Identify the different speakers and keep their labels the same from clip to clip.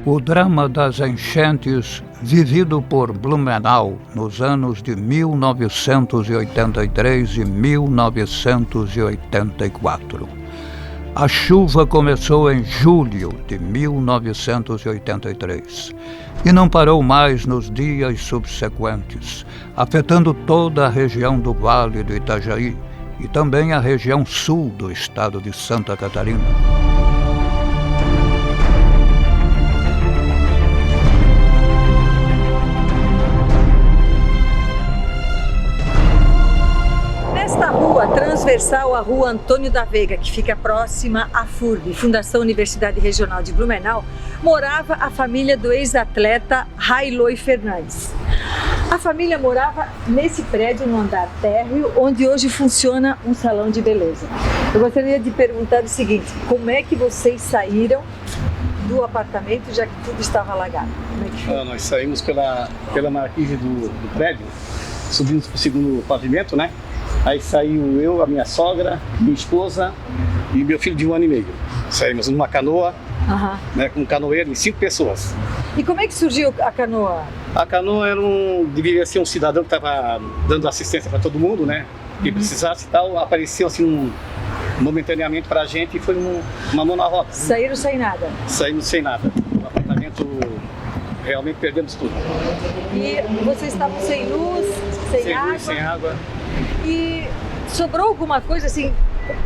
Speaker 1: O drama das enchentes vivido por Blumenau nos anos de 1983 e 1984. A chuva começou em julho de 1983 e não parou mais nos dias subsequentes, afetando toda a região do Vale do Itajaí e também a região sul do estado de Santa Catarina.
Speaker 2: Transversal à Rua Antônio da Veiga, que fica próxima à FURB, Fundação Universidade Regional de Blumenau, morava a família do ex-atleta Railoi Fernandes. A família morava nesse prédio, no andar térreo, onde hoje funciona um salão de beleza. Eu gostaria de perguntar o seguinte: como é que vocês saíram do apartamento, já que tudo estava alagado? Como é que foi?
Speaker 3: Nós saímos pela marquise do prédio, subimos para o segundo pavimento, né? Aí saiu eu, a minha sogra, minha esposa e meu filho de 1 ano e meio. Saímos numa canoa, né, com um canoeiro e 5 pessoas.
Speaker 2: E como é que surgiu a canoa?
Speaker 3: A canoa deveria ser um cidadão que estava dando assistência para todo mundo, né? Que precisasse e tal. Apareceu assim momentaneamente para a gente e foi uma mão na roda.
Speaker 2: Saíram sem nada?
Speaker 3: Saímos sem nada. O apartamento, realmente perdemos tudo.
Speaker 2: E vocês estavam sem luz, sem água?
Speaker 3: Luz, sem água.
Speaker 2: E sobrou alguma coisa assim?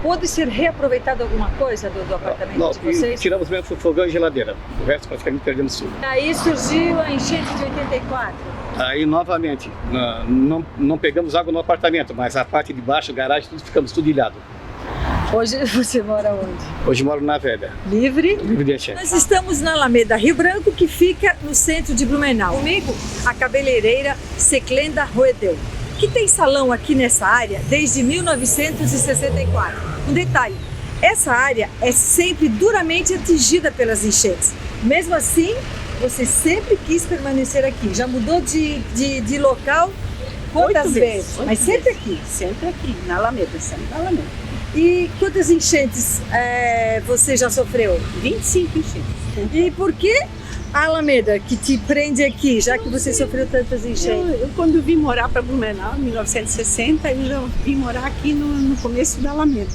Speaker 2: Pode ser reaproveitado alguma coisa do apartamento
Speaker 3: não,
Speaker 2: de vocês?
Speaker 3: Tiramos mesmo fogão e geladeira. O resto praticamente perdemos tudo.
Speaker 2: Aí surgiu a enchente de 84.
Speaker 3: Aí novamente, não pegamos água no apartamento, mas a parte de baixo, garagem, ficamos tudo ilhado.
Speaker 2: Hoje você mora onde?
Speaker 3: Hoje moro na Velha.
Speaker 2: Livre?
Speaker 3: Livre de enchente.
Speaker 2: Nós estamos na Alameda Rio Branco, que fica no centro de Blumenau. Comigo, a cabeleireira Seclenda Roedel, que tem salão aqui nessa área desde 1964. Um detalhe, essa área é sempre duramente atingida pelas enchentes. Mesmo assim, você sempre quis permanecer aqui. Já mudou de local quantas vezes? Mas sempre aqui?
Speaker 4: Sempre aqui, na Alameda, sempre na Alameda.
Speaker 2: E quantas enchentes você já sofreu?
Speaker 4: 25 enchentes.
Speaker 2: E por que a Alameda, que te prende aqui, já que você sofreu tantas enchentes?
Speaker 4: Eu quando vim morar para Blumenau, em 1960, eu já vim morar aqui no começo da Alameda.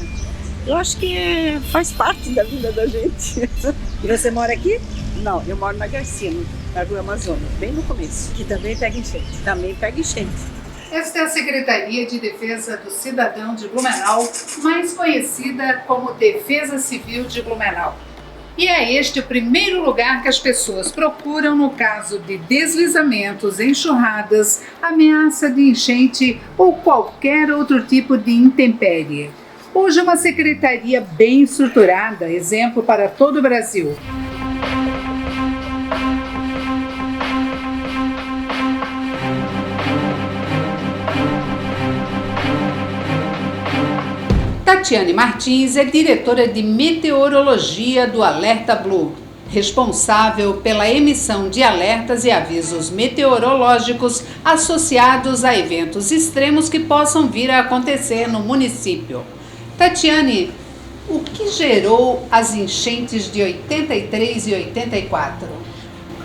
Speaker 4: Eu acho que faz parte da vida da gente.
Speaker 2: E você mora aqui?
Speaker 4: Não, eu moro na Garcia, na Rua Amazonas, bem no começo.
Speaker 2: Que também pega enchente.
Speaker 4: Também pega enchente.
Speaker 5: Esta é a Secretaria de Defesa do Cidadão de Blumenau, mais conhecida como Defesa Civil de Blumenau. E é este o primeiro lugar que as pessoas procuram no caso de deslizamentos, enxurradas, ameaça de enchente ou qualquer outro tipo de intempérie. Hoje é uma secretaria bem estruturada, exemplo para todo o Brasil. Tatiane Martins é diretora de meteorologia do Alerta Blue, responsável pela emissão de alertas e avisos meteorológicos associados a eventos extremos que possam vir a acontecer no município. Tatiane, o que gerou as enchentes de 83 e 84?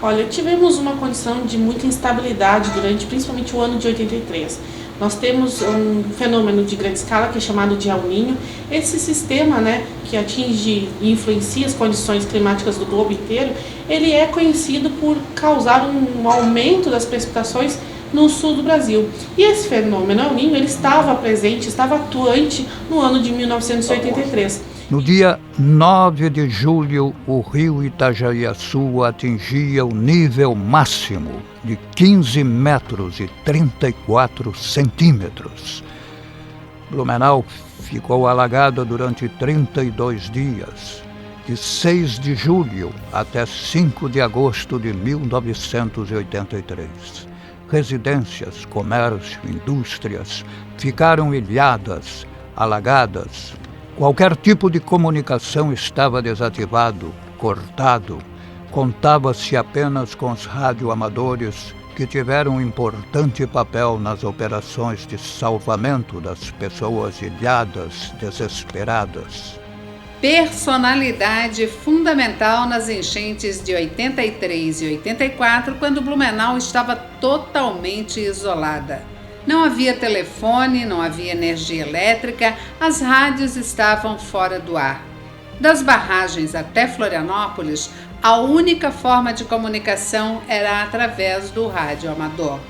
Speaker 6: Olha, tivemos uma condição de muita instabilidade durante principalmente o ano de 83. Nós temos um fenômeno de grande escala que é chamado de El Niño. Esse sistema, que atinge e influencia as condições climáticas do globo inteiro, ele é conhecido por causar um aumento das precipitações no sul do Brasil. E esse fenômeno El Niño, ele estava presente, estava atuante no ano de 1983.
Speaker 1: No dia 9 de julho, o rio Itajaí-Açu atingia o nível máximo de 15 metros e 34 centímetros. Blumenau ficou alagada durante 32 dias, de 6 de julho até 5 de agosto de 1983. Residências, comércio, indústrias ficaram ilhadas, alagadas. Qualquer tipo de comunicação estava desativado, cortado. Contava-se apenas com os radioamadores que tiveram um importante papel nas operações de salvamento das pessoas ilhadas, desesperadas.
Speaker 5: personalidade fundamental nas enchentes de 83 e 84, quando Blumenau estava totalmente isolada. Não havia telefone, não havia energia elétrica, as rádios estavam fora do ar. Das barragens até Florianópolis, a única forma de comunicação era através do rádio amador.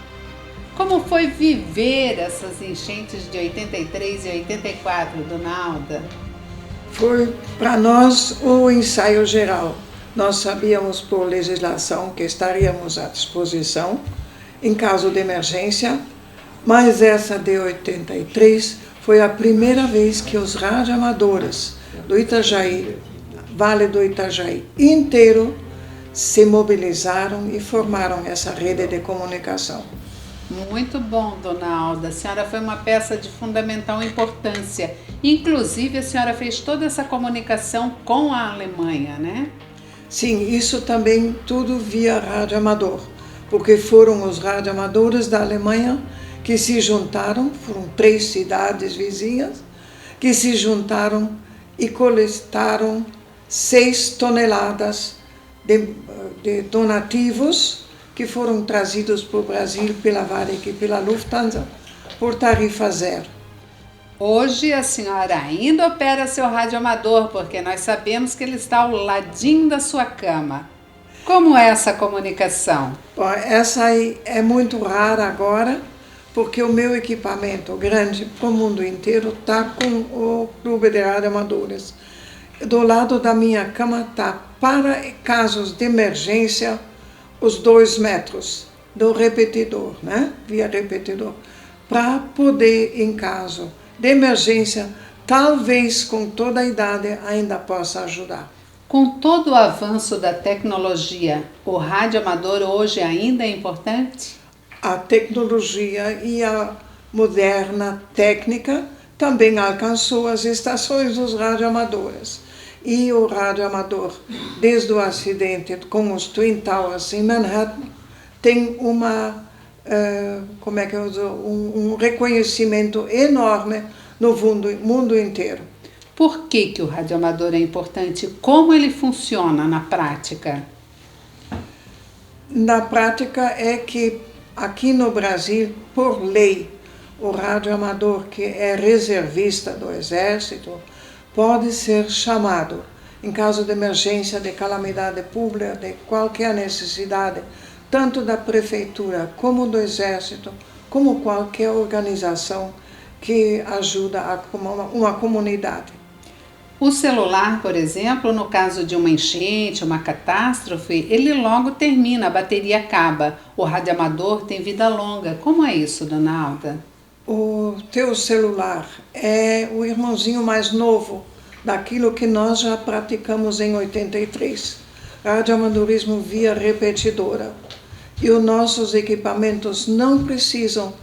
Speaker 5: Como foi viver essas enchentes de 83 e 84, dona Alda?
Speaker 7: Foi para nós o ensaio geral. Nós sabíamos por legislação que estaríamos à disposição em caso de emergência, mas essa de 83 foi a primeira vez que os radioamadores do Itajaí, Vale do Itajaí inteiro, se mobilizaram e formaram essa rede de comunicação.
Speaker 5: Muito bom, dona Alda. A senhora foi uma peça de fundamental importância. Inclusive, a senhora fez toda essa comunicação com a Alemanha, né?
Speaker 7: Sim, isso também tudo via rádio amador, porque foram os radioamadores da Alemanha que se juntaram, foram 3 cidades vizinhas, que se juntaram e coletaram 6 toneladas de donativos que foram trazidos para o Brasil pela Varig e pela Lufthansa por tarifa zero.
Speaker 5: Hoje a senhora ainda opera seu radioamador, porque nós sabemos que ele está ao ladinho da sua cama. Como é essa comunicação?
Speaker 7: Bom, essa aí é muito rara agora, porque o meu equipamento grande para o mundo inteiro está com o Clube de Radioamadores. Do lado da minha cama está, para casos de emergência, os 2 metros do repetidor, né? Via repetidor, para poder, em caso de emergência, talvez com toda a idade ainda possa ajudar.
Speaker 5: Com todo o avanço da tecnologia, o radioamador hoje ainda é importante?
Speaker 7: A tecnologia e a moderna técnica também alcançou as estações dos radioamadores. E o radioamador, desde o acidente com os Twin Towers em Manhattan, tem um reconhecimento enorme no mundo inteiro.
Speaker 5: Por que o radioamador é importante? Como ele funciona na prática?
Speaker 7: Na prática é que aqui no Brasil, por lei, o radioamador que é reservista do Exército pode ser chamado em caso de emergência, de calamidade pública, de qualquer necessidade, tanto da prefeitura como do Exército, como qualquer organização que ajuda uma comunidade.
Speaker 5: O celular, por exemplo, no caso de uma enchente, uma catástrofe, ele logo termina, a bateria acaba. O radioamador tem vida longa. Como é isso, dona Alda?
Speaker 7: O teu celular é o irmãozinho mais novo daquilo que nós já praticamos em 83. Radioamadorismo via repetidora. E os nossos equipamentos não precisam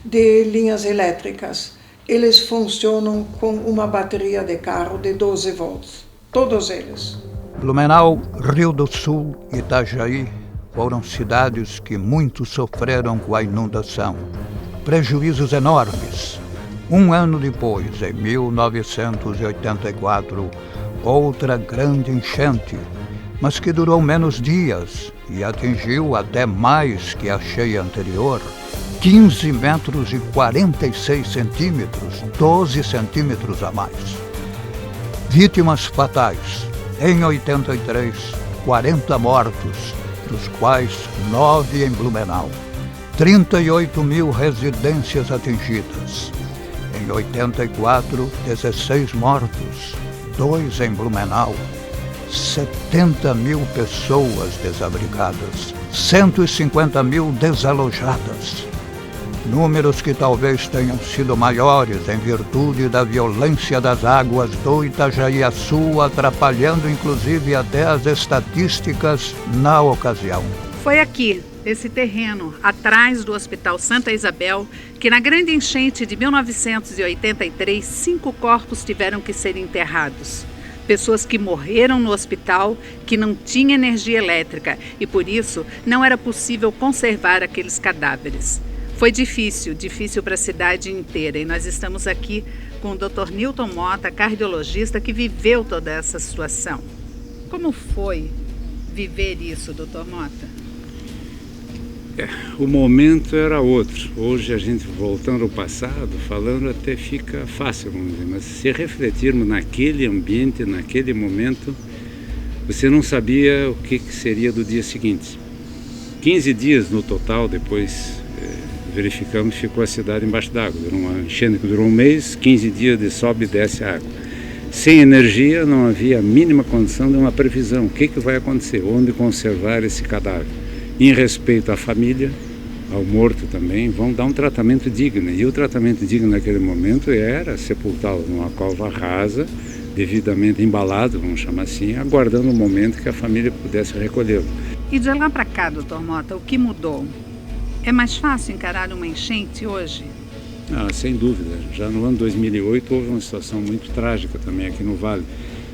Speaker 7: de linhas elétricas. Eles funcionam com uma bateria de carro de 12 volts. Todos eles.
Speaker 1: Blumenau, Rio do Sul e Itajaí foram cidades que muito sofreram com a inundação. Prejuízos enormes. Um ano depois, em 1984, outra grande enchente, mas que durou menos dias e atingiu até mais que a cheia anterior, 15 metros e 46 centímetros, 12 centímetros a mais. Vítimas fatais. Em 83, 40 mortos, dos quais 9 em Blumenau. 38 mil residências atingidas. Em 84, 16 mortos, 2 em Blumenau. 70 mil pessoas desabrigadas, 150 mil desalojadas. Números que talvez tenham sido maiores em virtude da violência das águas do Itajaí-Açu, atrapalhando inclusive até as estatísticas na ocasião.
Speaker 5: Foi aqui, nesse terreno, atrás do Hospital Santa Isabel, que na grande enchente de 1983, 5 corpos tiveram que ser enterrados. Pessoas que morreram no hospital, que não tinha energia elétrica e por isso não era possível conservar aqueles cadáveres. Foi difícil para a cidade inteira, e nós estamos aqui com o Dr. Newton Mota, cardiologista, que viveu toda essa situação. Como foi viver isso, Dr. Mota?
Speaker 8: O momento era outro. Hoje a gente voltando ao passado, falando até fica fácil, vamos dizer, mas se refletirmos naquele ambiente, naquele momento, você não sabia o que seria do dia seguinte. 15 dias no total, depois verificamos, ficou a cidade embaixo d'água. Durou uma enchente que durou um mês, 15 dias de sobe e desce a água. Sem energia, não havia a mínima condição de uma previsão. O que vai acontecer? Onde conservar esse cadáver? Em respeito à família, ao morto também, vão dar um tratamento digno. E o tratamento digno naquele momento era sepultá-lo numa cova rasa, devidamente embalado, vamos chamar assim, aguardando o momento que a família pudesse recolhê-lo.
Speaker 5: E de lá para cá, Dr. Mota, o que mudou? É mais fácil encarar uma enchente hoje?
Speaker 8: Sem dúvida. Já no ano 2008 houve uma situação muito trágica também aqui no Vale.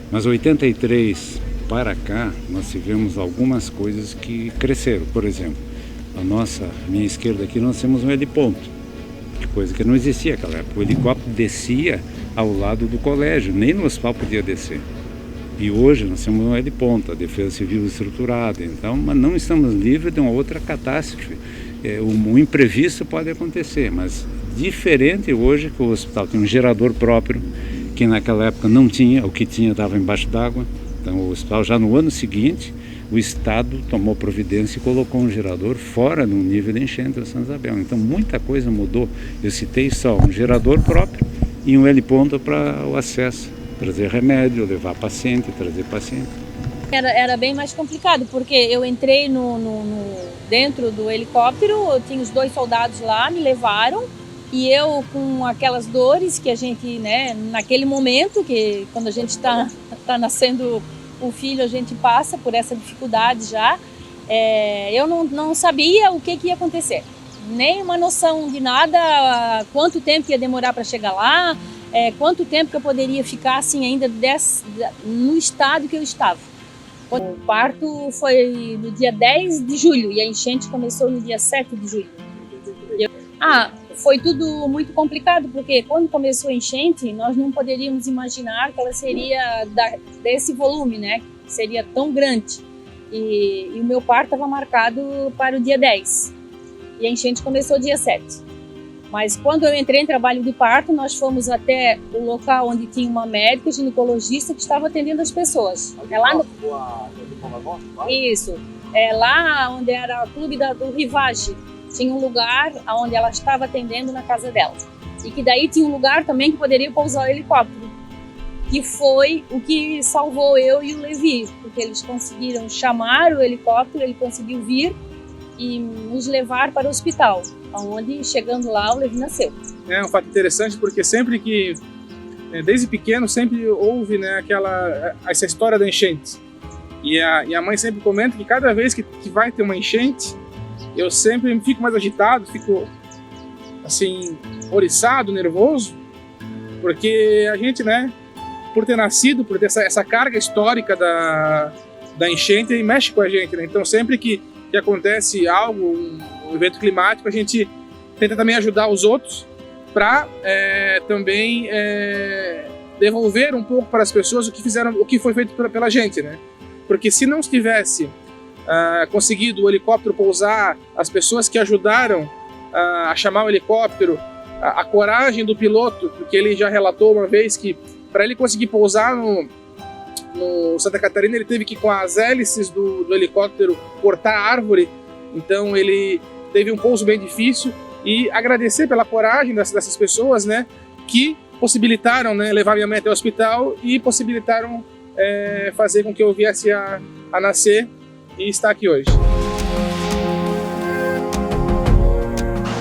Speaker 8: Mas 83 para cá, nós tivemos algumas coisas que cresceram. Por exemplo, à minha esquerda aqui, nós temos um heliponto, coisa que não existia naquela época. O helicóptero descia ao lado do colégio, nem no hospital podia descer. E hoje nós temos um heliponto, a Defesa Civil estruturada, então, mas não estamos livres de uma outra catástrofe. Um imprevisto pode acontecer, mas diferente hoje que o hospital tem um gerador próprio, que naquela época não tinha, o que tinha estava embaixo d'água. Então o hospital já no ano seguinte, o Estado tomou providência e colocou um gerador fora no nível de enchente da Santa Isabel. Então muita coisa mudou. Eu citei só um gerador próprio e um heliponto para o acesso, trazer remédio, levar paciente, trazer paciente.
Speaker 9: Era bem mais complicado, porque eu entrei dentro do helicóptero, eu tinha os 2 soldados lá, me levaram, e eu com aquelas dores que a gente, né, naquele momento, que quando a gente está nascendo o filho, a gente passa por essa dificuldade já, eu não sabia o que ia acontecer, nem uma noção de nada, quanto tempo ia demorar para chegar lá, quanto tempo que eu poderia ficar assim ainda no estado que eu estava. O parto foi no dia 10 de julho e a enchente começou no dia 7 de julho. Foi tudo muito complicado, porque quando começou a enchente, nós não poderíamos imaginar que ela seria desse volume, né? Seria tão grande. E o meu parto estava marcado para o dia 10. E a enchente começou dia 7. Mas quando eu entrei em trabalho de parto, nós fomos até o local onde tinha uma médica ginecologista que estava atendendo as pessoas. Isso. Lá onde era o clube do Rivage. Tinha um lugar onde ela estava atendendo na casa dela. E que daí tinha um lugar também que poderia pousar o helicóptero. Que foi o que salvou eu e o Levi. Porque eles conseguiram chamar o helicóptero, ele conseguiu vir e nos levar para o hospital, onde, chegando lá, o Levi nasceu.
Speaker 10: É um fato interessante, porque sempre que, desde pequeno, sempre houve, né, essa história da enchente. E a mãe sempre comenta que cada vez que vai ter uma enchente, eu sempre fico mais agitado, fico, assim, oriçado, nervoso, porque a gente, né, por ter nascido, por ter essa carga histórica da enchente, mexe com a gente, né? Então, sempre que acontece algo, um evento climático, a gente tenta também ajudar os outros para também devolver um pouco para as pessoas o que foi feito pela gente, né? Porque se não tivesse conseguido o helicóptero pousar, as pessoas que ajudaram a chamar o helicóptero, a coragem do piloto, porque ele já relatou uma vez que para ele conseguir pousar no Santa Catarina, ele teve que, com as hélices do helicóptero, cortar a árvore. Então ele teve um pouso bem difícil, e agradecer pela coragem dessas pessoas, né, que possibilitaram, né, levar minha mãe até o hospital e possibilitaram fazer com que eu viesse a nascer e estar aqui hoje.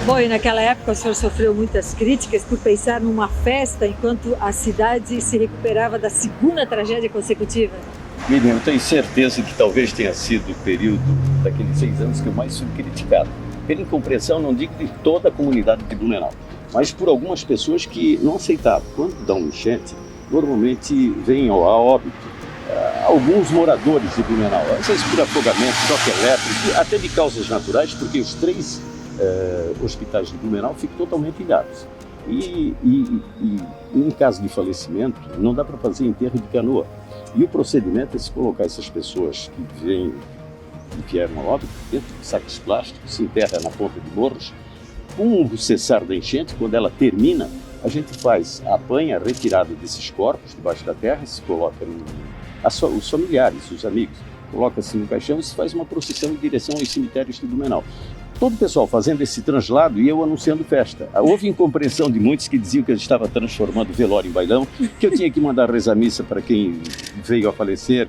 Speaker 2: Bom, e naquela época o senhor sofreu muitas críticas por pensar numa festa enquanto a cidade se recuperava da segunda tragédia consecutiva.
Speaker 11: Miriam, eu tenho certeza que talvez tenha sido o período daqueles 6 anos que eu mais fui criticado. Pela incompreensão, não digo de toda a comunidade de Blumenau, mas por algumas pessoas que não aceitavam. Quando dá um enchente, normalmente vem a óbito alguns moradores de Blumenau, às vezes por afogamento, choque elétrico, até de causas naturais, porque os 3 hospitais de Blumenau fiquem totalmente ilhados. E em caso de falecimento, não dá para fazer enterro de canoa. E o procedimento é se colocar essas pessoas que vieram a óbito dentro de sacos plásticos, se enterra na ponta de morros. Com o cessar da enchente, quando ela termina, a gente apanha a retirada desses corpos debaixo da terra, se coloca os familiares, os amigos, coloca-se no caixão e se faz uma procissão em direção aos cemitérios de Blumenau. Todo o pessoal fazendo esse translado e eu anunciando festa. Houve incompreensão de muitos que diziam que eu estava transformando velório em bailão, que eu tinha que mandar rezar missa para quem veio a falecer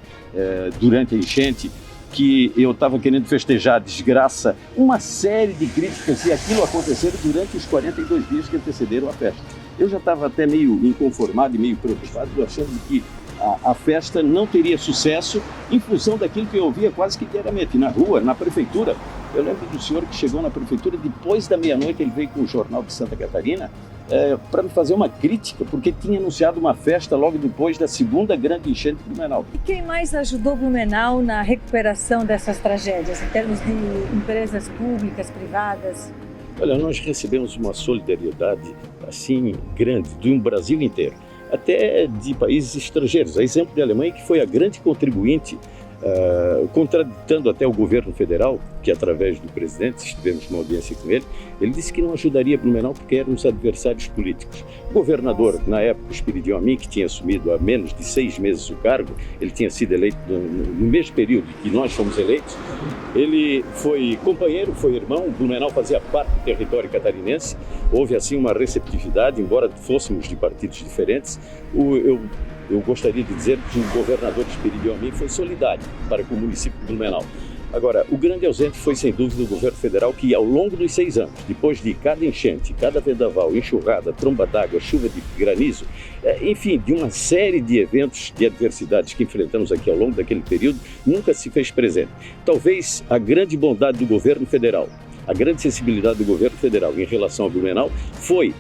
Speaker 11: durante a enchente, que eu estava querendo festejar a desgraça, uma série de críticas, e aquilo aconteceu durante os 42 dias que antecederam a festa. Eu já estava até meio inconformado e meio preocupado, achando que a festa não teria sucesso em função daquilo que eu ouvia quase que diariamente, na rua, na prefeitura. Eu lembro do senhor que chegou na prefeitura depois da meia-noite, ele veio com o Jornal de Santa Catarina para me fazer uma crítica, porque tinha anunciado uma festa logo depois da segunda grande enchente de Blumenau.
Speaker 2: E quem mais ajudou Blumenau na recuperação dessas tragédias, em termos de empresas públicas, privadas?
Speaker 11: Olha, nós recebemos uma solidariedade assim grande do Brasil inteiro, até de países estrangeiros. A exemplo da Alemanha, que foi a grande contribuinte, contraditando até o governo federal, que através do presidente, estivemos numa audiência com ele, ele disse que não ajudaria Blumenau porque eram os adversários políticos. O governador, na época, Espiridião Amin, que tinha assumido há menos de 6 meses o cargo, ele tinha sido eleito no mesmo período que nós fomos eleitos, ele foi companheiro, foi irmão, Blumenau fazia parte do território catarinense, houve assim uma receptividade, embora fôssemos de partidos diferentes. Eu gostaria de dizer que o governador Espiridião Amin foi solidário para com o município de Blumenau. Agora, o grande ausente foi sem dúvida o governo federal, que ao longo dos 6 anos, depois de cada enchente, cada vendaval, enxurrada, tromba d'água, chuva de granizo, enfim, de uma série de eventos, de adversidades que enfrentamos aqui ao longo daquele período, nunca se fez presente. Talvez a grande bondade do governo federal, a grande sensibilidade do governo federal em relação a Blumenau foi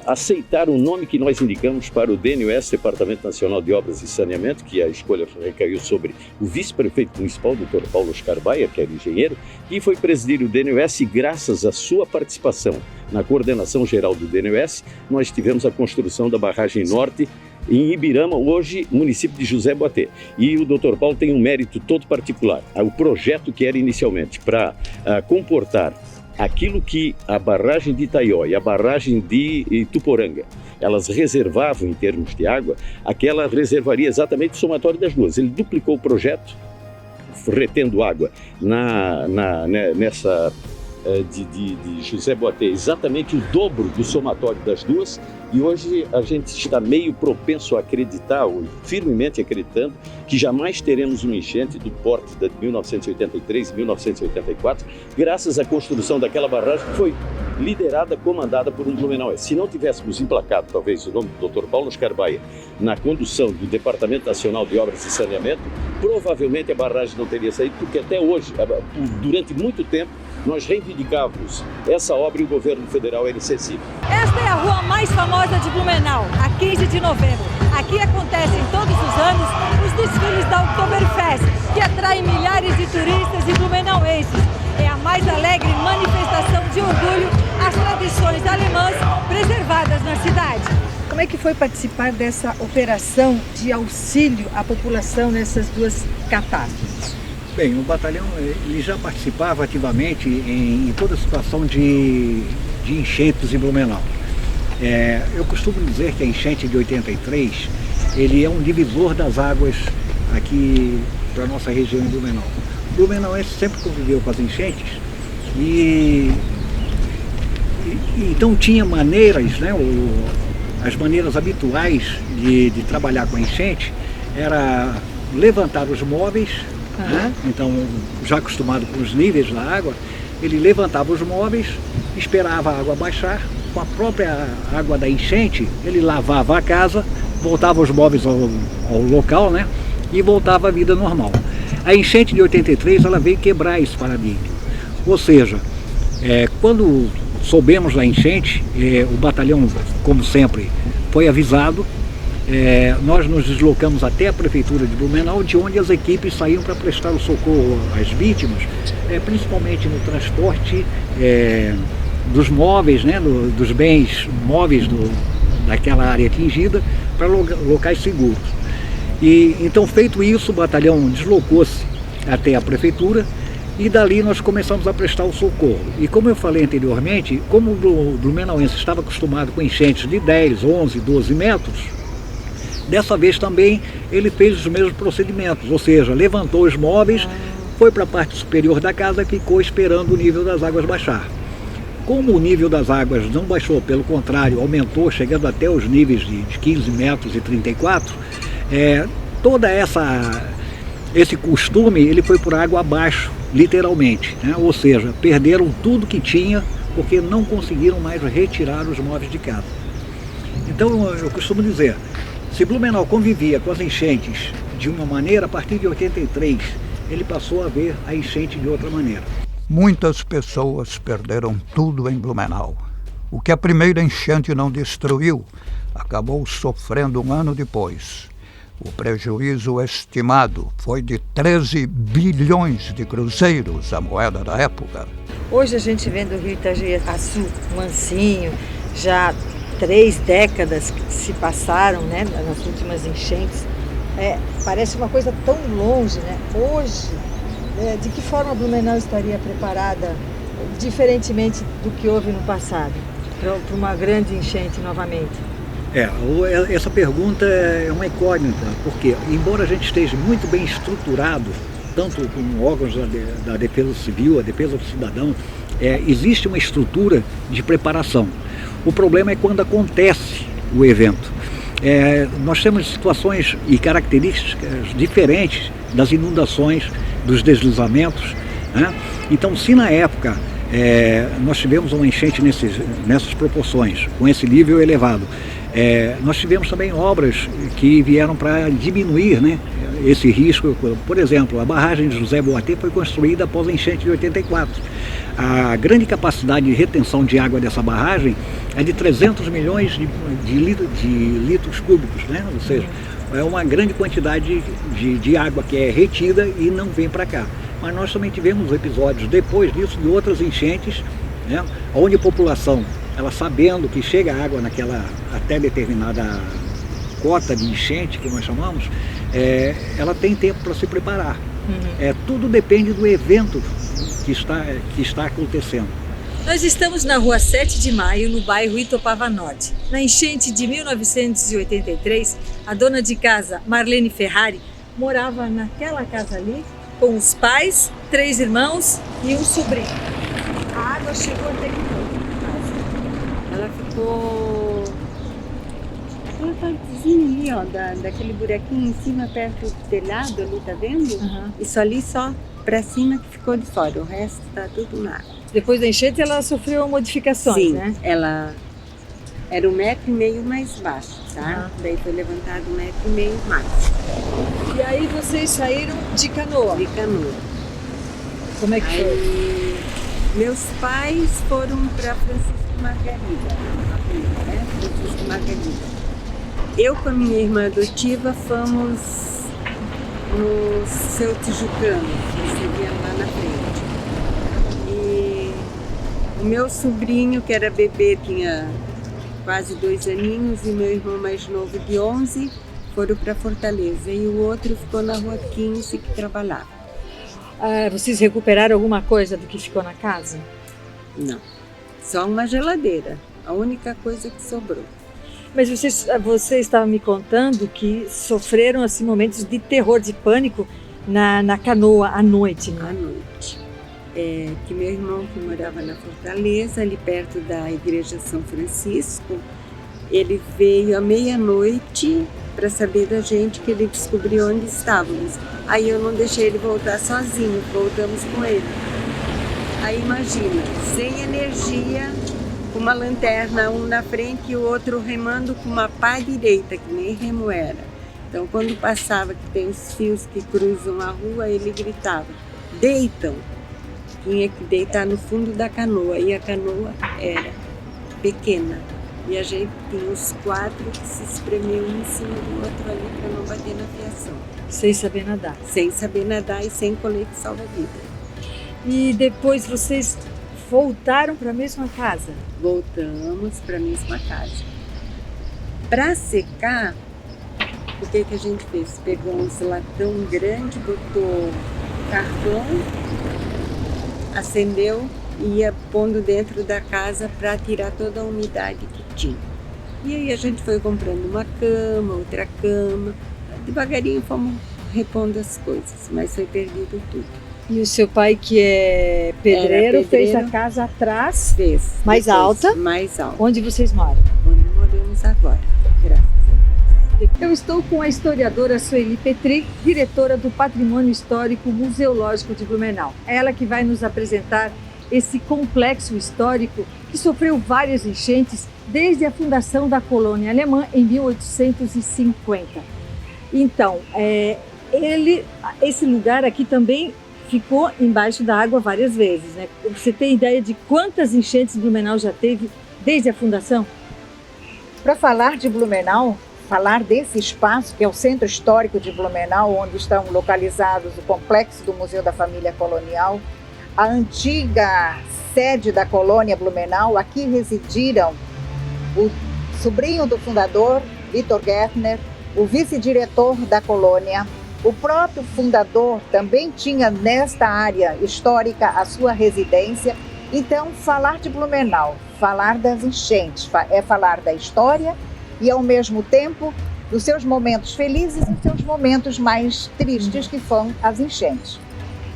Speaker 11: aceitar o nome que nós indicamos para o DNUS, Departamento Nacional de Obras e Saneamento, que a escolha recaiu sobre o vice-prefeito municipal, Dr. Paulo Oscar Baia, que era engenheiro, e foi presidir o DNUS, e graças à sua participação na coordenação geral do DNUS, nós tivemos a construção da barragem norte em Ibirama, hoje município de José Boatê. E o Dr. Paulo tem um mérito todo particular. O projeto que era inicialmente para comportar aquilo que a barragem de Itaió e a barragem de Ituporanga, elas reservavam em termos de água, aquela reservaria exatamente o somatório das duas. Ele duplicou o projeto, retendo água nessa de José Boatê, exatamente o dobro do somatório das duas, e hoje a gente está meio propenso a acreditar, ou firmemente acreditando, que jamais teremos uma enchente do porte de 1983 e 1984, graças à construção daquela barragem que foi liderada, comandada por um blumenauense. Se não tivéssemos emplacado, talvez, o nome do Dr. Paulo Oscar Baia na condução do Departamento Nacional de Obras e Saneamento, provavelmente a barragem não teria saído, porque até hoje, durante muito tempo, nós reivindicávamos essa obra e o governo federal era insensível.
Speaker 2: Esta é a rua mais famosa de Blumenau, a 15 de novembro. Aqui acontecem todos os anos os desfiles da Oktoberfest, que atraem milhares de turistas e blumenauenses. É a mais alegre manifestação de orgulho às tradições alemãs preservadas na cidade. Como é que foi participar dessa operação de auxílio à população nessas duas catástrofes?
Speaker 12: Bem, o batalhão ele já participava ativamente em toda a situação de enchentes em Blumenau. Eu costumo dizer que a enchente de 83 ele é um divisor das águas aqui para a nossa região em Blumenau. Blumenauense sempre conviveu com as enchentes e então tinha maneiras, né, as maneiras habituais de trabalhar com a enchente era levantar os móveis. Né? Então, já acostumado com os níveis da água, ele levantava os móveis, esperava a água baixar, com a própria água da enchente, ele lavava a casa, voltava os móveis ao local, né? E voltava à vida normal. A enchente de 83, ela veio quebrar esse paradigma. Ou seja, quando soubemos da enchente, o batalhão, como sempre, foi avisado, nós nos deslocamos até a Prefeitura de Blumenau, de onde as equipes saíam para prestar o socorro às vítimas, principalmente no transporte dos móveis, né, dos bens móveis daquela área atingida, para locais seguros. E então, feito isso, o batalhão deslocou-se até a Prefeitura e dali nós começamos a prestar o socorro. E como eu falei anteriormente, como o blumenauense estava acostumado com enchentes de 10, 11, 12 metros, dessa vez também ele fez os mesmos procedimentos, ou seja, levantou os móveis, foi para a parte superior da casa e ficou esperando o nível das águas baixar. Como o nível das águas não baixou, pelo contrário, aumentou, chegando até os níveis de 15 metros e 34, toda esse costume ele foi por água abaixo, literalmente, né? Ou seja, perderam tudo que tinha porque não conseguiram mais retirar os móveis de casa. Então eu costumo dizer, se Blumenau convivia com as enchentes de uma maneira, a partir de 83 ele passou a ver a enchente de outra maneira.
Speaker 1: Muitas pessoas perderam tudo em Blumenau. O que a primeira enchente não destruiu, acabou sofrendo um ano depois. O prejuízo estimado foi de 13 bilhões de cruzeiros, a moeda da época.
Speaker 2: Hoje a gente vendo o Rio Itajaí-Açu mansinho, já 3 décadas que se passaram, né, nas últimas enchentes. Parece uma coisa tão longe, né? Hoje, de que forma Blumenau estaria preparada, diferentemente do que houve no passado, para uma grande enchente novamente?
Speaker 12: Essa pergunta é uma incógnita, porque embora a gente esteja muito bem estruturado, tanto com órgãos da Defesa Civil, a Defesa do Cidadão, existe uma estrutura de preparação. O problema é quando acontece o evento. Nós temos situações e características diferentes das inundações, dos deslizamentos, né? Então, se na época nós tivemos uma enchente nessas proporções, com esse nível elevado, nós tivemos também obras que vieram para diminuir, né, esse risco. Por exemplo, a barragem de José Boatê foi construída após a enchente de 84. A grande capacidade de retenção de água dessa barragem é de 300 milhões de litros cúbicos, né? Ou seja, é uma grande quantidade de água que é retida e não vem para cá. Mas nós também tivemos episódios depois disso de outras enchentes, né, onde a população, ela sabendo que chega água naquela até determinada cota de enchente que nós chamamos, ela tem tempo para se preparar. Tudo depende do evento que está acontecendo.
Speaker 2: Nós estamos na rua 7 de Maio, no bairro Itopava Norte. Na enchente de 1983, a dona de casa, Marlene Ferrari, morava naquela casa ali, com os pais, 3 irmãos e um sobrinho. A água chegou até aqui.
Speaker 4: Ela ficou... Aquela partezinha ali, ó, daquele buraquinho em cima, perto do telhado ali, tá vendo? Isso ali só pra cima que ficou de fora, o resto tá tudo na água.
Speaker 2: Depois da enchente ela sofreu modificações,
Speaker 4: sim,
Speaker 2: né?
Speaker 4: Ela era 1,5 metro mais baixo, tá? Daí foi levantado 1,5 metro mais.
Speaker 2: E aí vocês saíram de canoa?
Speaker 4: De canoa.
Speaker 2: Como é que foi?
Speaker 4: Meus pais foram para Francisco Margarida, né? Francisco Margarida. Eu com a minha irmã adotiva fomos no Seu Tijucano, você via lá na frente. E o meu sobrinho, que era bebê, tinha quase 2 aninhos, e meu irmão mais novo de 11 foram para Fortaleza. E o outro ficou na rua 15, que trabalhava.
Speaker 2: Vocês recuperaram alguma coisa do que ficou na casa?
Speaker 4: Não, só uma geladeira, a única coisa que sobrou.
Speaker 2: Mas você estava me contando que sofreram assim, momentos de terror, de pânico na canoa à noite, né?
Speaker 4: À noite. Que meu irmão, que morava na Fortaleza, ali perto da Igreja São Francisco, ele veio à meia-noite para saber da gente, que ele descobriu onde estávamos. Aí eu não deixei ele voltar sozinho, voltamos com ele. Aí imagina, sem energia, uma lanterna, um na frente e o outro remando com uma pá direita, que nem remo era. Então quando passava, que tem os fios que cruzam a rua, ele gritava, deitam! Tinha que deitar no fundo da canoa, e a canoa era pequena. E a gente tinha os 4 que se espremiam um em cima do outro ali para não bater na fiação.
Speaker 2: Sem saber nadar.
Speaker 4: Sem saber nadar e sem colete salva-vida.
Speaker 2: E depois vocês voltaram para a mesma casa?
Speaker 4: Voltamos para a mesma casa. Para secar, o que a gente fez? Pegou uns latão grande, botou carvão, acendeu e ia pondo dentro da casa para tirar toda a umidade que tinha. E aí a gente foi comprando uma cama, outra cama. Devagarinho fomos repondo as coisas, mas foi perdido tudo.
Speaker 2: E o seu pai, que é pedreiro, fez a casa atrás?
Speaker 4: Fez.
Speaker 2: Mais alta?
Speaker 4: Mais alta.
Speaker 2: Onde vocês moram?
Speaker 4: Onde moramos agora, graças a Deus.
Speaker 2: Eu estou com a historiadora Sueli Petri, diretora do Patrimônio Histórico Museológico de Blumenau. Ela que vai nos apresentar esse complexo histórico que sofreu várias enchentes desde a fundação da colônia alemã em 1850. Então, esse lugar aqui também ficou embaixo da água várias vezes, né? Você tem ideia de quantas enchentes Blumenau já teve desde a fundação?
Speaker 13: Para falar de Blumenau, falar desse espaço que é o Centro Histórico de Blumenau, onde estão localizados o complexo do Museu da Família Colonial, a antiga sede da colônia Blumenau. Aqui residiram o sobrinho do fundador, Vitor Gärtner, o vice-diretor da colônia. O próprio fundador também tinha nesta área histórica a sua residência. Então, falar de Blumenau, falar das enchentes, é falar da história e, ao mesmo tempo, dos seus momentos felizes e dos seus momentos mais tristes, que foram as enchentes.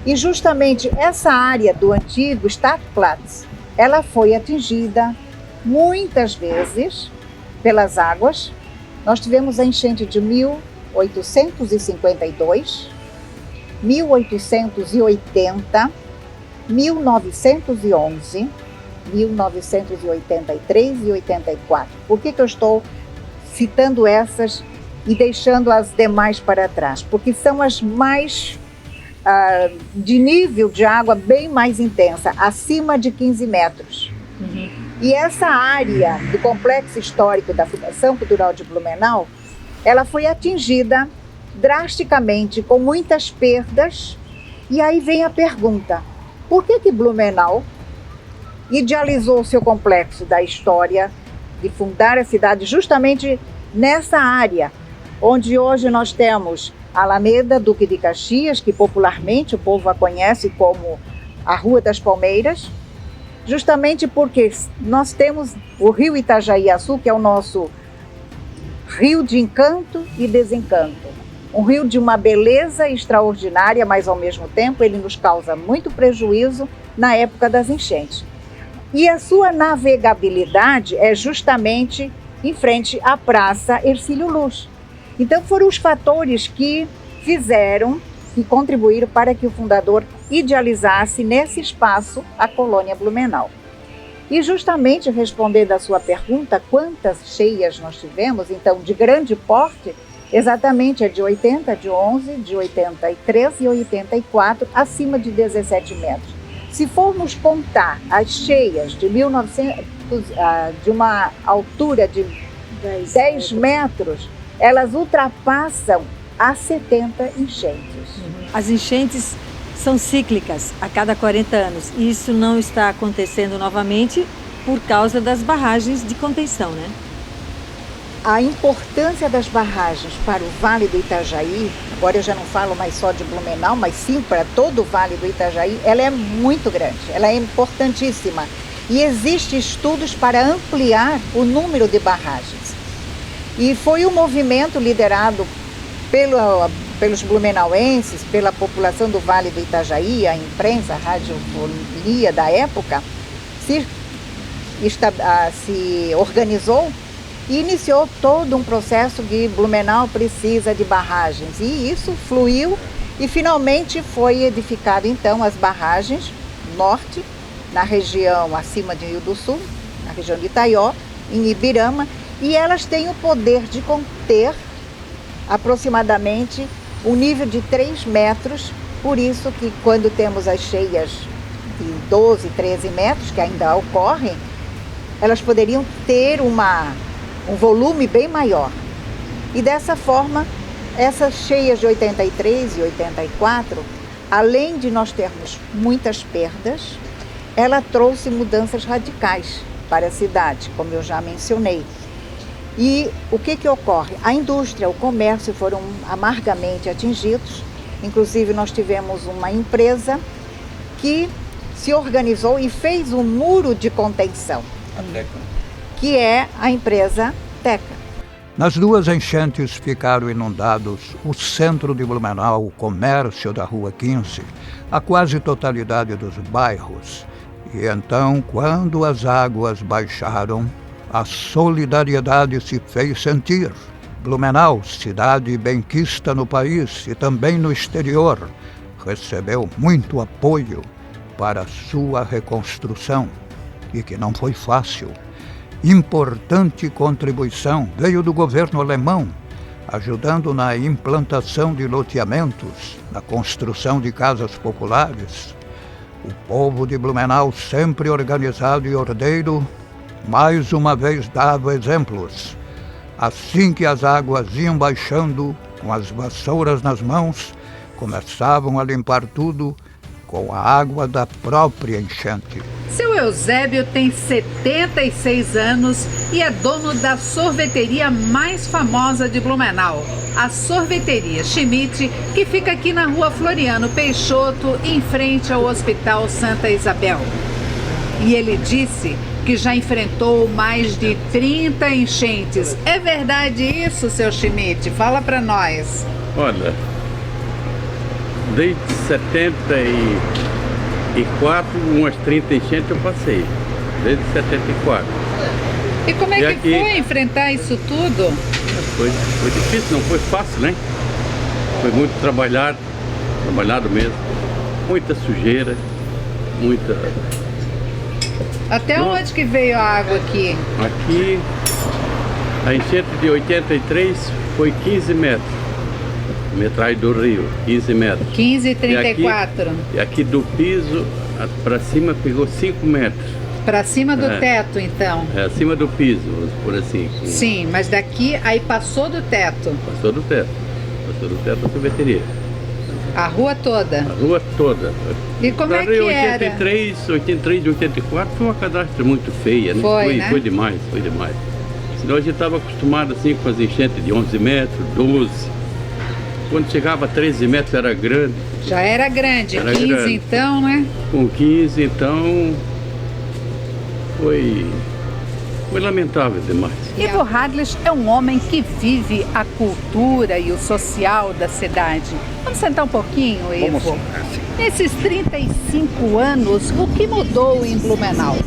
Speaker 13: E justamente essa área do antigo Stadtplatz, ela foi atingida muitas vezes pelas águas. Nós tivemos a enchente de 1852, 1880, 1911, 1983 e 84. Por que eu estou citando essas e deixando as demais para trás? Porque são as mais de nível de água bem mais intensa, acima de 15 metros. E essa área do complexo histórico da Fundação Cultural de Blumenau, ela foi atingida drasticamente, com muitas perdas. E aí vem a pergunta: por que Blumenau idealizou o seu complexo da história de fundar a cidade justamente nessa área, onde hoje nós temos a Alameda Duque de Caxias, que popularmente o povo a conhece como a Rua das Palmeiras, justamente porque nós temos o rio Itajaí-Açu, que é o nosso rio de encanto e desencanto. Um rio de uma beleza extraordinária, mas ao mesmo tempo ele nos causa muito prejuízo na época das enchentes. E a sua navegabilidade é justamente em frente à Praça Hercílio Luz. Então foram os fatores que fizeram e contribuíram para que o fundador idealizasse nesse espaço a colônia Blumenau. E justamente respondendo à sua pergunta, quantas cheias nós tivemos, então de grande porte, exatamente é de 80, de 11, de 83 e 84, acima de 17 metros. Se formos contar as cheias de 1900, de uma altura de 10 metros, elas ultrapassam as 70 enchentes.
Speaker 2: As enchentes são cíclicas a cada 40 anos e isso não está acontecendo novamente por causa das barragens de contenção, né?
Speaker 13: A importância das barragens para o Vale do Itajaí, agora eu já não falo mais só de Blumenau, mas sim para todo o Vale do Itajaí, ela é muito grande, ela é importantíssima. E existem estudos para ampliar o número de barragens. E foi um movimento liderado pelos blumenauenses, pela população do Vale do Itajaí, a imprensa, a radiofonia da época, se organizou e iniciou todo um processo de Blumenau precisa de barragens. E isso fluiu e finalmente foi edificado então as barragens norte, na região acima de Rio do Sul, na região de Itaió, em Ibirama, e elas têm o poder de conter aproximadamente um nível de 3 metros, por isso que quando temos as cheias de 12, 13 metros, que ainda ocorrem, elas poderiam ter um volume bem maior. E dessa forma, essas cheias de 83 e 84, além de nós termos muitas perdas, ela trouxe mudanças radicais para a cidade, como eu já mencionei. E o que ocorre? A indústria, o comércio foram amargamente atingidos. Inclusive, nós tivemos uma empresa que se organizou e fez um muro de contenção, que é a empresa Teca.
Speaker 1: Nas duas enchentes ficaram inundados o centro de Blumenau, o comércio da Rua 15, a quase totalidade dos bairros. E então, quando as águas baixaram, a solidariedade se fez sentir. Blumenau, cidade benquista no país e também no exterior, recebeu muito apoio para sua reconstrução, e que não foi fácil. Importante contribuição veio do governo alemão, ajudando na implantação de loteamentos, na construção de casas populares. O povo de Blumenau, sempre organizado e ordeiro, mais uma vez dava exemplos. Assim que as águas iam baixando, com as vassouras nas mãos, começavam a limpar tudo com a água da própria enchente.
Speaker 5: Seu Eusébio tem 76 anos e é dono da sorveteria mais famosa de Blumenau, a Sorveteria Schmidt, que fica aqui na Rua Floriano Peixoto, em frente ao Hospital Santa Isabel. E ele disse que já enfrentou mais de 30 enchentes. É verdade isso, seu Schmidt? Fala para nós.
Speaker 11: Olha, desde 74, umas 30 enchentes eu passei, desde 74.
Speaker 5: E como é que foi enfrentar isso tudo?
Speaker 11: Foi difícil, não foi fácil, né? Foi muito trabalhado mesmo. Muita sujeira, muita...
Speaker 5: Até onde que veio a água aqui?
Speaker 11: Aqui, a enchente de 83 foi 15 metros. Metragem do rio, 15 metros.
Speaker 5: 15 e 34.
Speaker 11: E aqui do piso para cima pegou 5 metros.
Speaker 5: Para cima do teto, então?
Speaker 11: É, acima do piso, por assim.
Speaker 5: Sim, mas daqui aí passou do teto.
Speaker 11: Passou do teto a sorveteria.
Speaker 5: A rua toda?
Speaker 11: A rua toda.
Speaker 5: E como é que
Speaker 11: 83 e 84 foi uma cadastre muito feia, né? Foi demais. Senão a gente estava acostumado assim com as enchentes de 11 metros, 12. Quando chegava a 13 metros era grande.
Speaker 5: Já era grande, 15 grande. Então, né?
Speaker 11: Com 15, então, foi lamentável demais.
Speaker 5: Ivo Hadles é um homem que vive a cultura e o social da cidade. Vamos sentar um pouquinho, Ivo?
Speaker 12: Vamos.
Speaker 5: Nesses 35 anos, o que mudou em Blumenau?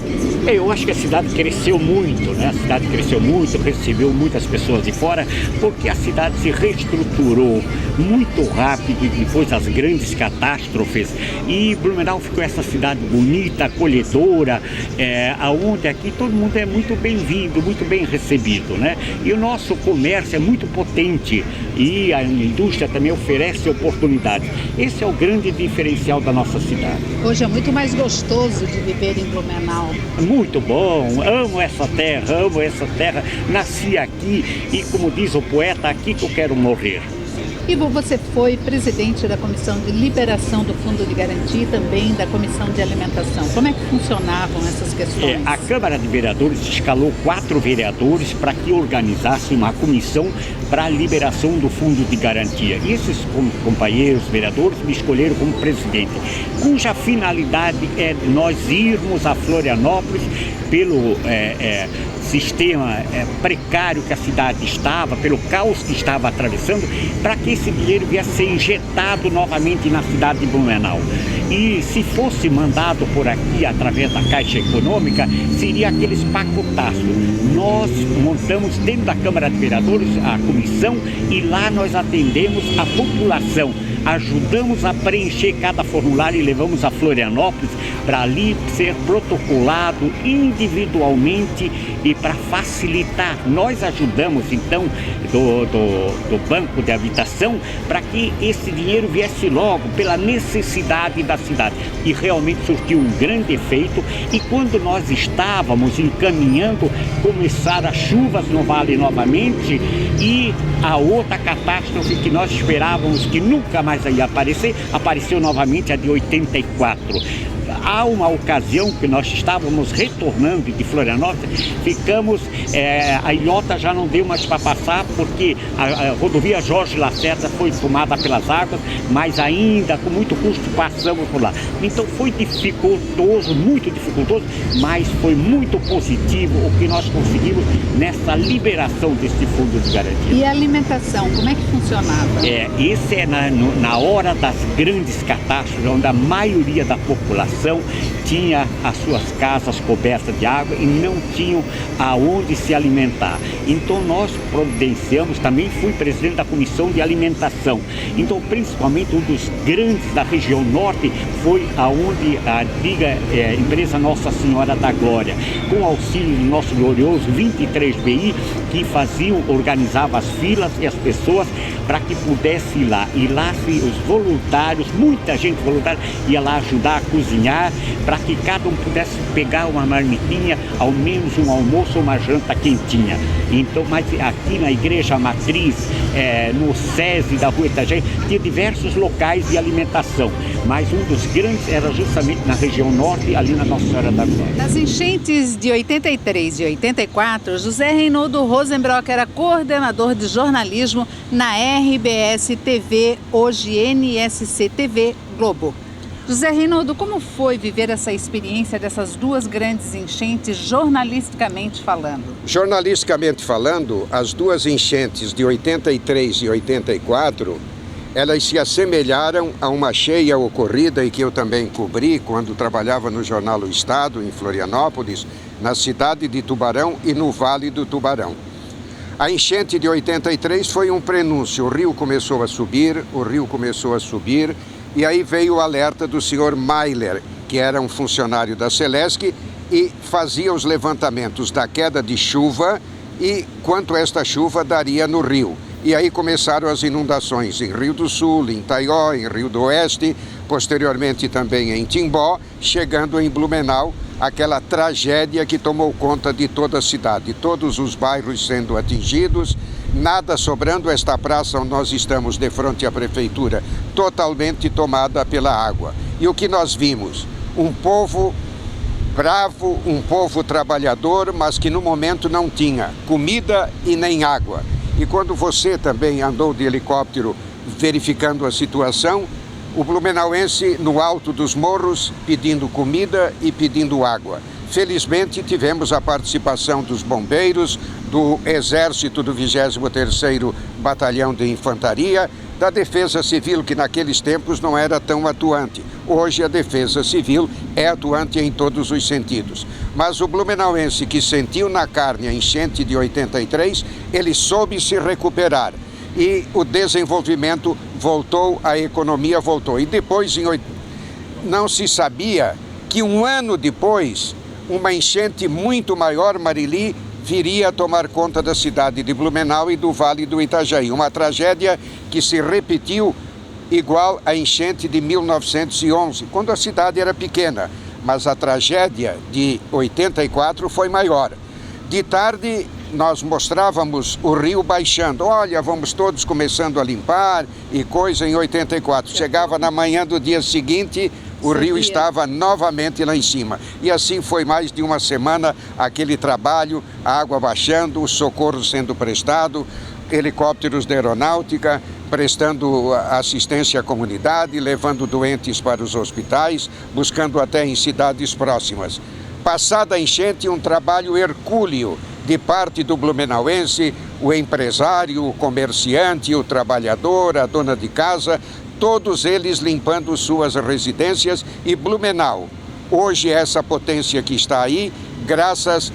Speaker 12: Eu acho que a cidade cresceu muito, né? A cidade cresceu muito, recebeu muitas pessoas de fora, porque a cidade se reestruturou muito rápido depois das grandes catástrofes. E Blumenau ficou essa cidade bonita, acolhedora, onde aqui todo mundo é muito bem-vindo, muito bem recebido, né? E o nosso comércio é muito potente e a indústria também oferece oportunidades. Esse é o grande diferencial da nossa cidade.
Speaker 5: Hoje é muito mais gostoso de viver em Blumenau.
Speaker 12: Muito bom, amo essa terra, nasci aqui e, como diz o poeta, aqui que eu quero morrer.
Speaker 5: Ivo, você foi presidente da Comissão de Liberação do Fundo de Garantia e também da Comissão de Alimentação. Como é que funcionavam essas questões?
Speaker 12: A Câmara de Vereadores escalou 4 vereadores para que organizasse uma comissão para a liberação do Fundo de Garantia. E esses companheiros vereadores me escolheram como presidente, cuja finalidade é nós irmos a Florianópolis pelo sistema precário que a cidade estava, pelo caos que estava atravessando, para que esse dinheiro viesse ser injetado novamente na cidade de Blumenau. E se fosse mandado por aqui através da Caixa Econômica, seria aqueles pacotaços. Nós montamos dentro da Câmara de Vereadores a comissão e lá nós atendemos a população.
Speaker 14: ajudamos a preencher cada formulário e levamos a Florianópolis para ali ser protocolado individualmente e para facilitar. Nós ajudamos então do Banco de Habitação para que esse dinheiro viesse logo pela necessidade da cidade, e realmente surtiu um grande efeito. E quando nós estávamos encaminhando, começaram as chuvas no Vale novamente, e a outra catástrofe que nós esperávamos que nunca mais ia aparecer, apareceu novamente, a de 84. Há uma ocasião que nós estávamos retornando de Florianópolis, ficamos, a ilhota já não deu mais para passar, porque a rodovia Jorge Lacerda foi tomada pelas águas, mas ainda com muito custo passamos por lá. Então foi dificultoso, muito dificultoso, mas foi muito positivo o que nós conseguimos nessa liberação desse fundo de garantia.
Speaker 5: E a alimentação, como é que funcionava?
Speaker 14: Esse é na hora das grandes catástrofes, onde a maioria da população tinha as suas casas cobertas de água e não tinham aonde se alimentar. Então nós providenciamos, também fui presidente da Comissão de Alimentação. Então principalmente um dos grandes da região norte foi aonde a antiga empresa Nossa Senhora da Glória, com auxílio do nosso glorioso 23BI, que organizava as filas e as pessoas para que pudesse ir lá. E lá os voluntários, muita gente voluntária, ia lá ajudar a cozinhar, para que cada um pudesse pegar uma marmitinha, ao menos um almoço ou uma janta quentinha. Então, mas aqui na Igreja Matriz, no SESI da Rua Itajaí, tinha diversos locais de alimentação, mas um dos grandes era justamente na região norte, ali na Nossa Senhora da Glória.
Speaker 5: Nas enchentes de 83 e 84, José Reinaldo Rosenbrock era coordenador de jornalismo na RBS TV, hoje NSC TV Globo. José Reinaldo, como foi viver essa experiência dessas duas grandes enchentes, jornalisticamente falando?
Speaker 15: Jornalisticamente falando, as duas enchentes de 83 e 84, elas se assemelharam a uma cheia ocorrida e que eu também cobri quando trabalhava no jornal O Estado, em Florianópolis, na cidade de Tubarão e no Vale do Tubarão. A enchente de 83 foi um prenúncio, o rio começou a subir, e aí veio o alerta do senhor Mailer, que era um funcionário da Celesc e fazia os levantamentos da queda de chuva e quanto esta chuva daria no rio. E aí começaram as inundações em Rio do Sul, em Taió, em Rio do Oeste, posteriormente também em Timbó, chegando em Blumenau, aquela tragédia que tomou conta de toda a cidade, todos os bairros sendo atingidos, nada sobrando. Esta praça onde nós estamos de frente à prefeitura, totalmente tomada pela água. E o que nós vimos? Um povo bravo, um povo trabalhador, mas que no momento não tinha comida e nem água. E quando você também andou de helicóptero verificando a situação, o blumenauense no alto dos morros pedindo comida e pedindo água. Felizmente tivemos a participação dos bombeiros, do Exército do 23º Batalhão de Infantaria, da Defesa Civil, que naqueles tempos não era tão atuante. Hoje a Defesa Civil é atuante em todos os sentidos. Mas o blumenauense que sentiu na carne a enchente de 83, ele soube se recuperar. E o desenvolvimento voltou, a economia voltou. E depois, não se sabia que um ano depois, uma enchente muito maior, Marili, viria a tomar conta da cidade de Blumenau e do Vale do Itajaí. Uma tragédia que se repetiu igual à enchente de 1911, quando a cidade era pequena. Mas a tragédia de 84 foi maior. De tarde, nós mostrávamos o rio baixando. Olha, vamos todos começando a limpar e coisa em 84. Chegava na manhã do dia seguinte, o rio estava novamente lá em cima. E assim foi mais de uma semana aquele trabalho, a água baixando, o socorro sendo prestado, helicópteros da aeronáutica prestando assistência à comunidade, levando doentes para os hospitais, buscando até em cidades próximas. Passada a enchente, um trabalho hercúleo de parte do blumenauense, o empresário, o comerciante, o trabalhador, a dona de casa, todos eles limpando suas residências. E Blumenau, hoje essa potência que está aí, graças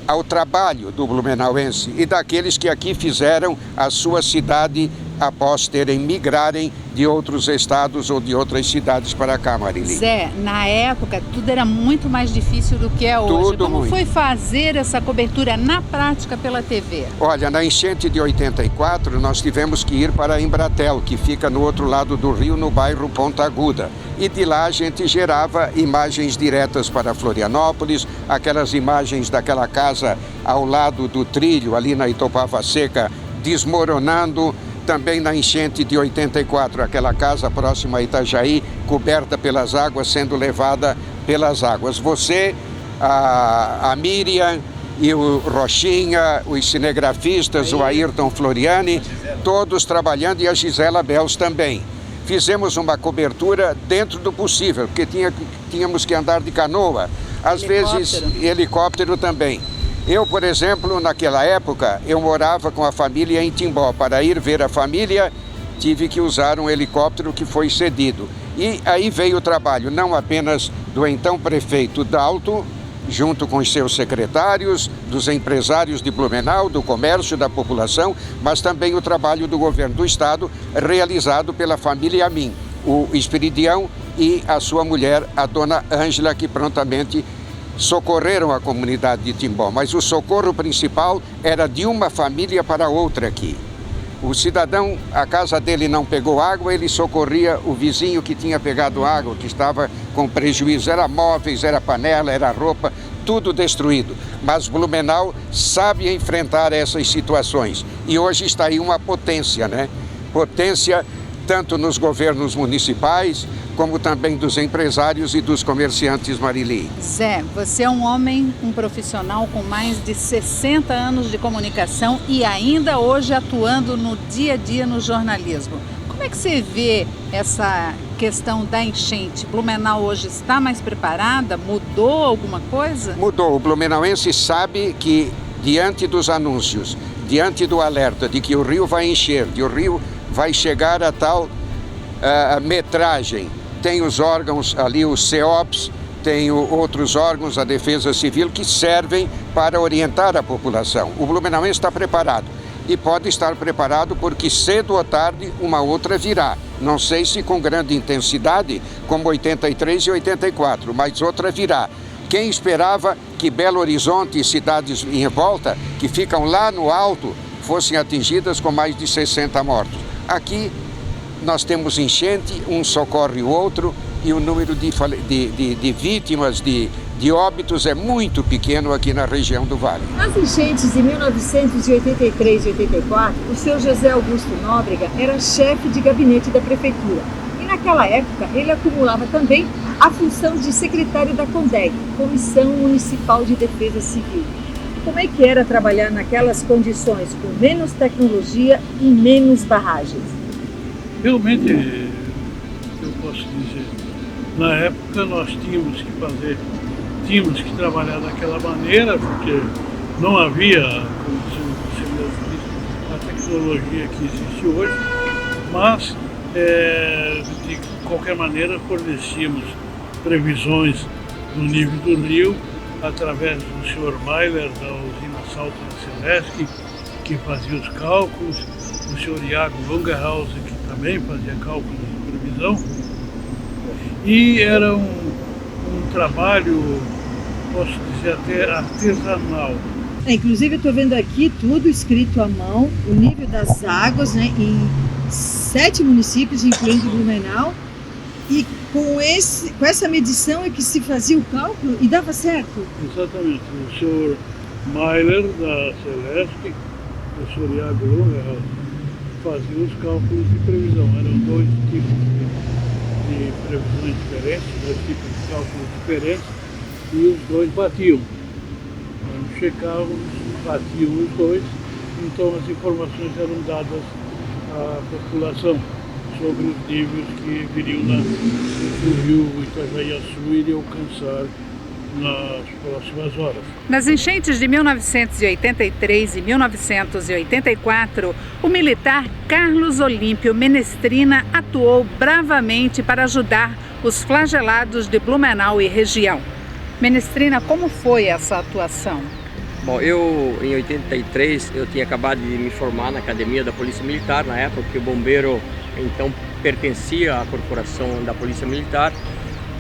Speaker 15: ao trabalho do blumenauense e daqueles que aqui fizeram a sua cidade após migrarem de outros estados ou de outras cidades para cá, Marili.
Speaker 5: Zé, na época tudo era muito mais difícil do que é hoje. Como foi fazer essa cobertura na prática pela TV?
Speaker 15: Olha, na enchente de 84 nós tivemos que ir para Embratel, que fica no outro lado do rio, no bairro Ponta Aguda. E de lá a gente gerava imagens diretas para Florianópolis, aquelas imagens daquela casa ao lado do trilho, ali na Itopava Seca, desmoronando. Também na enchente de 84, aquela casa próxima a Itajaí, coberta pelas águas, sendo levada pelas águas. Você, a Miriam e o Rochinha, os cinegrafistas, o Ayrton Floriani, todos trabalhando, e a Gisela Bels também. Fizemos uma cobertura dentro do possível, porque tínhamos que andar de canoa, às vezes helicóptero também. Eu, por exemplo, naquela época, eu morava com a família em Timbó. Para ir ver a família, tive que usar um helicóptero que foi cedido. E aí veio o trabalho, não apenas do então prefeito Dalto, junto com os seus secretários, dos empresários de Blumenau, do comércio, da população, mas também o trabalho do governo do estado, realizado pela família Amin, o Espiridião e a sua mulher, a dona Ângela, que prontamente socorreram a comunidade de Timbó, mas o socorro principal era de uma família para outra aqui. O cidadão, a casa dele não pegou água, ele socorria o vizinho que tinha pegado água, que estava com prejuízo. Era móveis, era panela, era roupa, tudo destruído. Mas Blumenau sabe enfrentar essas situações. E hoje está aí uma potência, né? Potência tanto nos governos municipais, como também dos empresários e dos comerciantes, Marili.
Speaker 5: Zé, você é um homem, um profissional com mais de 60 anos de comunicação e ainda hoje atuando no dia a dia no jornalismo. Como é que você vê essa questão da enchente? Blumenau hoje está mais preparada? Mudou alguma coisa?
Speaker 15: Mudou. O blumenauense sabe que, diante dos anúncios, diante do alerta de que o rio vai encher, de o rio vai chegar a tal metragem, tem os órgãos ali, os CEOPS, tem outros órgãos, a Defesa Civil, que servem para orientar a população. O blumenauense está preparado e pode estar preparado porque cedo ou tarde uma outra virá. Não sei se com grande intensidade, como 83 e 84, mas outra virá. Quem esperava que Belo Horizonte e cidades em volta, que ficam lá no alto, fossem atingidas com mais de 60 mortos? Aqui nós temos enchente, um socorre o outro, e o número de vítimas, de óbitos é muito pequeno aqui na região do Vale.
Speaker 2: Nas enchentes de 1983 e 84, o seu José Augusto Nóbrega era chefe de gabinete da prefeitura. E naquela época ele acumulava também a função de secretário da CONDEG, Comissão Municipal de Defesa Civil. Como é que era trabalhar naquelas condições, com menos tecnologia e menos barragens?
Speaker 16: Realmente, eu posso dizer, na época nós tínhamos que trabalhar daquela maneira, porque não havia, como você mesmo disse, a tecnologia que existe hoje, mas de qualquer maneira fornecíamos previsões do nível do rio através do senhor Mailer, da usina Salto da Celeste, que fazia os cálculos, o senhor Iago Longerhausen, que também fazia cálculos de previsão, e era um trabalho, posso dizer, até artesanal.
Speaker 2: Inclusive eu estou vendo aqui tudo escrito à mão, o nível das águas, né, em 7 municípios, incluindo Blumenau, e com essa medição é que se fazia o cálculo e dava certo?
Speaker 16: Exatamente. O senhor Mailer, da Celeste, o senhor Iago Longerhausen, faziam os cálculos de previsão. Eram 2 tipos de previsões diferentes, 2 tipos de cálculos diferentes, e os 2 batiam. Nós checávamos, batiam os 2, então as informações eram dadas à população sobre os níveis que viriam do rio Itajaí-Açu iria alcançar nas próximas horas.
Speaker 5: Nas enchentes de 1983 e 1984, o militar Carlos Olímpio Menestrina atuou bravamente para ajudar os flagelados de Blumenau e região. Menestrina, como foi essa atuação?
Speaker 17: Bom, eu em 83 eu tinha acabado de me formar na academia da Polícia Militar, na época que o bombeiro então pertencia à corporação da Polícia Militar.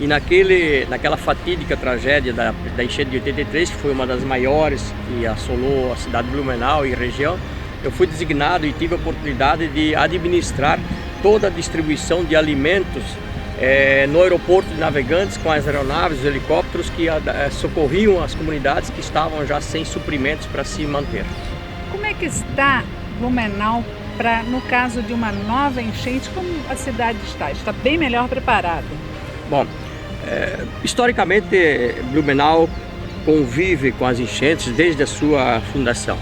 Speaker 17: E naquela fatídica tragédia da enchente de 83, que foi uma das maiores que assolou a cidade de Blumenau e região, eu fui designado e tive a oportunidade de administrar toda a distribuição de alimentos no aeroporto de Navegantes, com as aeronaves, os helicópteros que socorriam as comunidades que estavam já sem suprimentos para se manter.
Speaker 5: Como é que está Blumenau para, no caso de uma nova enchente, como a cidade está? Está bem melhor preparada?
Speaker 17: Bom, historicamente Blumenau convive com as enchentes desde a sua fundação.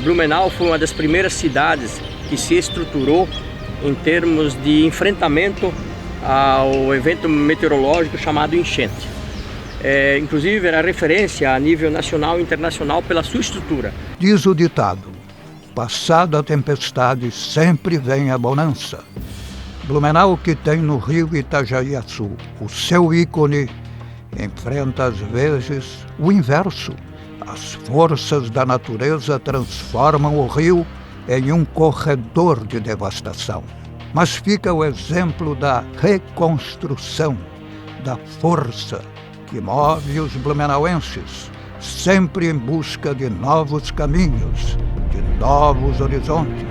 Speaker 17: Blumenau foi uma das primeiras cidades que se estruturou em termos de enfrentamento ao evento meteorológico chamado enchente. Inclusive era referência a nível nacional e internacional pela sua estrutura.
Speaker 1: Diz o ditado: passada a tempestade sempre vem a bonança. Blumenau, que tem no rio Itajaí-Açu o seu ícone, enfrenta às vezes o inverso. As forças da natureza transformam o rio em um corredor de devastação. Mas fica o exemplo da reconstrução, da força que move os blumenauenses, sempre em busca de novos caminhos, de novos horizontes.